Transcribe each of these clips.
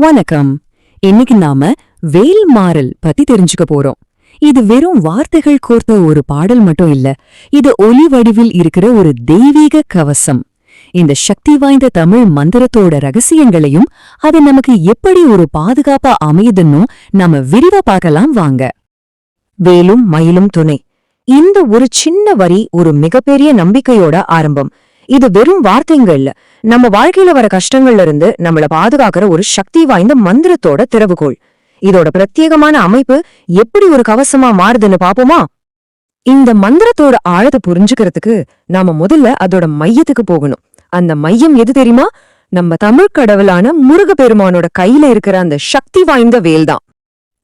வணக்கம். இன்னைக்கு நாம வேல் மாறல் பத்தி தெரிஞ்சுக்க போறோம். இது வெறும் வார்த்தைகள் கோர்த்த ஒரு பாடல் மட்டும் இல்ல, இது ஒலி வடிவில் இருக்கிற ஒரு தெய்வீக கவசம். இந்த சக்தி வாய்ந்த தமிழ் மந்திரத்தோட ரகசியங்களையும் அது நமக்கு எப்படி ஒரு பாதுகாப்பா அமையுதுன்னு நாம விரிவா பார்க்கலாம் வாங்க. வேலும் மயிலும் துணை. இந்த ஒரு சின்ன வரி ஒரு மிகப்பெரிய நம்பிக்கையோட ஆரம்பம். இது வெறும் வார்த்தைங்க இல்ல, நம்ம வாழ்க்கையில வர கஷ்டங்கள்ல இருந்து நம்மள பாதுகாக்கிற ஒரு சக்தி வாய்ந்த மந்திரத்தோட திறவுகோள். இதோட பிரத்யேகமான அமைப்பு எப்படி ஒரு கவசமா மாறுதுன்னு பாப்போமா? இந்த மந்திரத்தோட ஆழத்தை புரிஞ்சுக்கிறதுக்கு நாம முதல்ல அதோட மையத்துக்கு போகணும். அந்த மையம் எது தெரியுமா? நம்ம தமிழ் கடவுளான முருகப்பெருமானோட கையில இருக்கிற அந்த சக்தி வாய்ந்த வேல் தான்.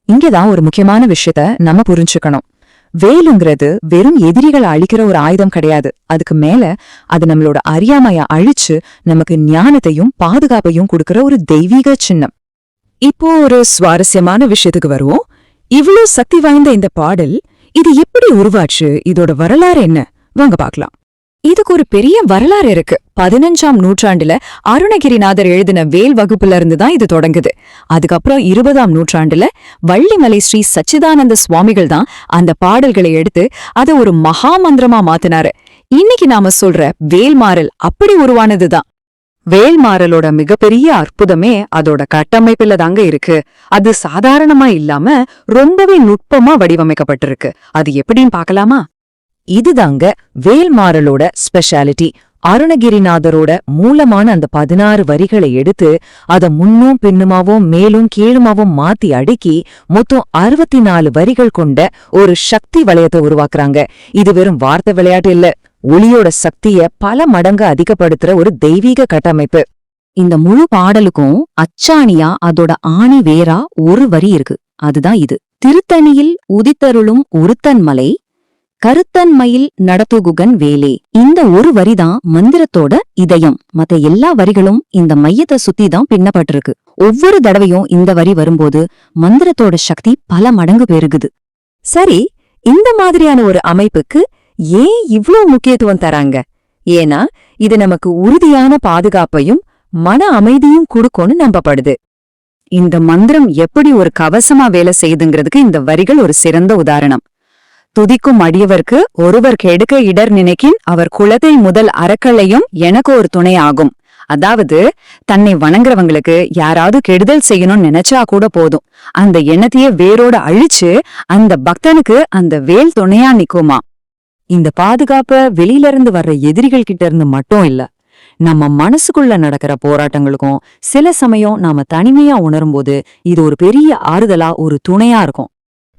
இங்கதான் ஒரு முக்கியமான விஷயத்த நம்ம புரிஞ்சுக்கணும். வேலுங்கிறது வெறும் எதிரிகளை அழிக்கிற ஒரு ஆயுதம் கிடையாது. அதுக்கு மேல அது நம்மளோட அறியாமைய அழிச்சு நமக்கு ஞானத்தையும் பாதுகாப்பையும் கொடுக்கிற ஒரு தெய்வீக சின்னம். இப்போ ஒரு சுவாரஸ்யமான விஷயத்துக்கு வருவோம். இவ்ளோ சக்தி வாய்ந்த இந்த பாடல் இது எப்படி உருவாச்சு? இதோட வரலாறு என்ன? வாங்க பார்க்கலாம். இதுக்கு ஒரு பெரிய வரலாறு இருக்கு. 15ஆம் நூற்றாண்டுல அருணகிரிநாதர் எழுதின வேல் வகுப்புல இருந்து தான் இது தொடங்குது. அதுக்கப்புறம் 20ஆம் நூற்றாண்டுல வள்ளிமலை ஸ்ரீ சச்சிதானந்த சுவாமிகள் தான் அந்த பாடல்களை எடுத்து அதை ஒரு மகா மந்திரமா மாத்தினாரு. இன்னைக்கு நாம சொல்ற வேல்மாறல் அப்படி உருவானதுதான். வேல்மாறலோட மிகப்பெரிய அற்புதமே அதோட கட்டமைப்புல தாங்க இருக்கு. அது சாதாரணமா இல்லாம ரொம்பவே நுட்பமா வடிவமைக்கப்பட்டிருக்கு. அது எப்படின்னு பார்க்கலாமா? இதுதாங்க வேல்மாறலோட ஸ்பெஷாலிட்டி. அருணகிரிநாதரோட மூலமான அந்த 16 வரிகளை எடுத்து அத முன்னும் பின்னுமாவும் மேலும் கீழுமாவும் மாத்தி அடுக்கி மொத்தம் 64 வரிகள் கொண்ட ஒரு சக்தி வளையத்தை உருவாக்குறாங்க. இது வெறும் வார்த்தை விளையாட்டு இல்ல, ஒளியோட சக்திய பல மடங்கு அதிகப்படுத்துற ஒரு தெய்வீக கட்டமைப்பு. இந்த முழு பாடலுக்கும் அச்சாணியா அதோட ஆணி வேரா ஒரு வரி இருக்கு. அதுதான் இது. திருத்தணியில் உதித்தருளும் ஒருத்தன்மலை கருத்தன்மயில் நடத்துகுகன் வேலே. இந்த ஒரு வரிதான் மந்திரத்தோட இதயம். மத்த எல்லா வரிகளும் இந்த மையத்தை சுத்தி தான் பின்னப்பட்டிருக்கு. ஒவ்வொரு தடவையும் இந்த வரி வரும்போது மந்திரத்தோட சக்தி பல மடங்கு பெருகுது. சரி, இந்த மாதிரியான ஒரு அமைப்புக்கு ஏன் இவ்ளோ முக்கியத்துவம் தராங்க? ஏன்னா இது நமக்கு உறுதியான பாதுகாப்பையும் மன அமைதியும் கொடுக்கும்னு நம்பப்படுது. இந்த மந்திரம் எப்படி ஒரு கவசமா வேலை செய்யுதுங்கிறதுக்கு இந்த வரிகள் ஒரு சிறந்த உதாரணம். துதிக்கும் அடியவர்க்கு ஒருவர் கெடுக்க இடர் நினைக்கின் அவர் குலத்தை முதல் அறக்களையும் எனக்கு ஒரு துணை ஆகும். அதாவது தன்னை வணங்குறவங்களுக்கு யாராவது கெடுதல் செய்யணும்னு நினைச்சா கூட போதும், அந்த எண்ணத்தையே வேரோட அழிச்சு அந்த பக்தனுக்கு அந்த வேல் துணையா நிக்குமா. இந்த பாதுகாப்ப வெளியில இருந்து வர்ற எதிரிகள் கிட்ட இருந்து மட்டும் இல்ல, நம்ம மனசுக்குள்ள நடக்கிற போராட்டங்களுக்கும் சில சமயம் நாம தனிமையா உணரும்போது இது ஒரு பெரிய ஆறுதலா ஒரு துணையா இருக்கும்.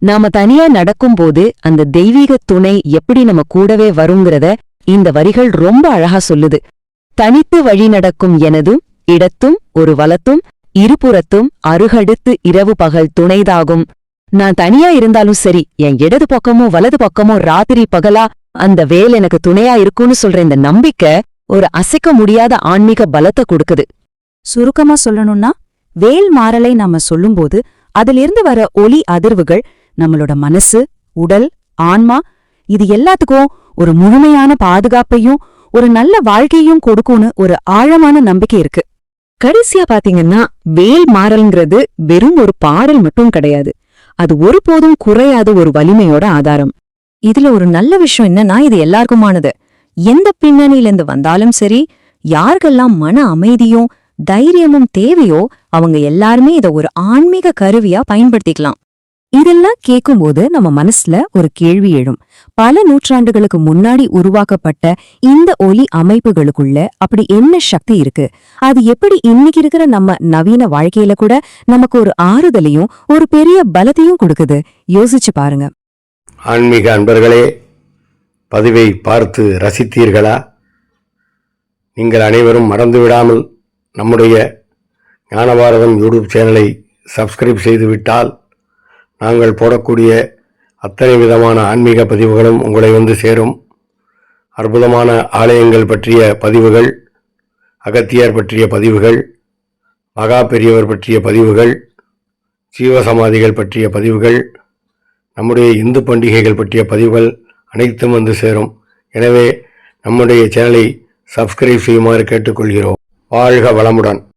நாம தனியா நடக்கும்போது அந்த தெய்வீக துணை எப்படி நம்ம கூடவே வருங்கிறத இந்த வரிகள் ரொம்ப அழகா சொல்லுது. தனித்து வழி நடக்கும் எனதும் இடத்தும் ஒரு வலத்தும் இருபுறத்தும் அருகடுத்து இரவு பகல் துணைதாகும். நான் தனியா இருந்தாலும் சரி, என் இடது பக்கமோ வலது பக்கமோ ராத்திரி பகலா அந்த வேல் எனக்கு துணையா இருக்கும்னு சொல்ற இந்த நம்பிக்கை ஒரு அசைக்க முடியாத ஆன்மீக பலத்தை கொடுக்குது. சுருக்கமா சொல்லணும்னா, வேல் மாறலை நாம சொல்லும்போது அதிலிருந்து வர ஒலி அதிர்வுகள் நம்மளோட மனசு, உடல், ஆன்மா இது எல்லாத்துக்கும் ஒரு முழுமையான பாதுகாப்பையும் ஒரு நல்ல வாழ்க்கையும் கொடுக்கும்னு ஒரு ஆழமான நம்பிக்கை இருக்கு. கடைசியா பாத்தீங்கன்னா, வேல் மாறல்ங்கிறது வெறும் ஒரு பாடல் மட்டும் கிடையாது, அது ஒருபோதும் குறையாத ஒரு வலிமையோட ஆதாரம். இதுல ஒரு நல்ல விஷயம் என்னன்னா, இது எல்லாருக்குமானது. எந்த பின்னணியிலிருந்து வந்தாலும் சரி, யாருக்கெல்லாம் மன அமைதியும் தைரியமும் தேவையோ அவங்க எல்லாருமே இதை ஒரு ஆன்மீக கருவியா பயன்படுத்திக்கலாம். இதெல்லாம் கேட்கும்போது நம்ம மனசுல ஒரு கேள்வி எழும். பல நூற்றாண்டுகளுக்கு முன்னாடி உருவாக்கப்பட்ட இந்த ஒலி அமைப்புகளுக்குள்ள அப்படி என்ன சக்தி இருக்கு? அது எப்படி இன்னைக்கு இருக்கிற நம்ம நவீன வாழ்க்கையில கூட நமக்கு ஒரு ஆறுதலையும் ஒரு பெரிய பலத்தையும் கொடுக்குது? யோசிச்சு பாருங்க. ஆன்மீக அன்பர்களே, பதிவை பார்த்து ரசித்தீர்களா? நீங்கள் அனைவரும் மறந்துவிடாமல் நம்முடைய ஞானபாரதம் யூடியூப் சேனலை சப்ஸ்கிரைப் செய்துவிட்டால் நாங்கள் போடக்கூடிய அத்தனை விதமான ஆன்மீக பதிவுகளும் உங்களை வந்து சேரும். அற்புதமான ஆலயங்கள் பற்றிய பதிவுகள், அகத்தியர் பற்றிய பதிவுகள், மகா பெரியவர் பற்றிய பதிவுகள், ஜீவசமாதிகள் பற்றிய பதிவுகள், நம்முடைய இந்து பண்டிகைகள் பற்றிய பதிவுகள் அனைத்தும் வந்து சேரும். எனவே நம்முடைய சேனலை சப்ஸ்கிரைப் செய்யுமாறு கேட்டுக்கொள்கிறோம். வாழ்க வளமுடன்.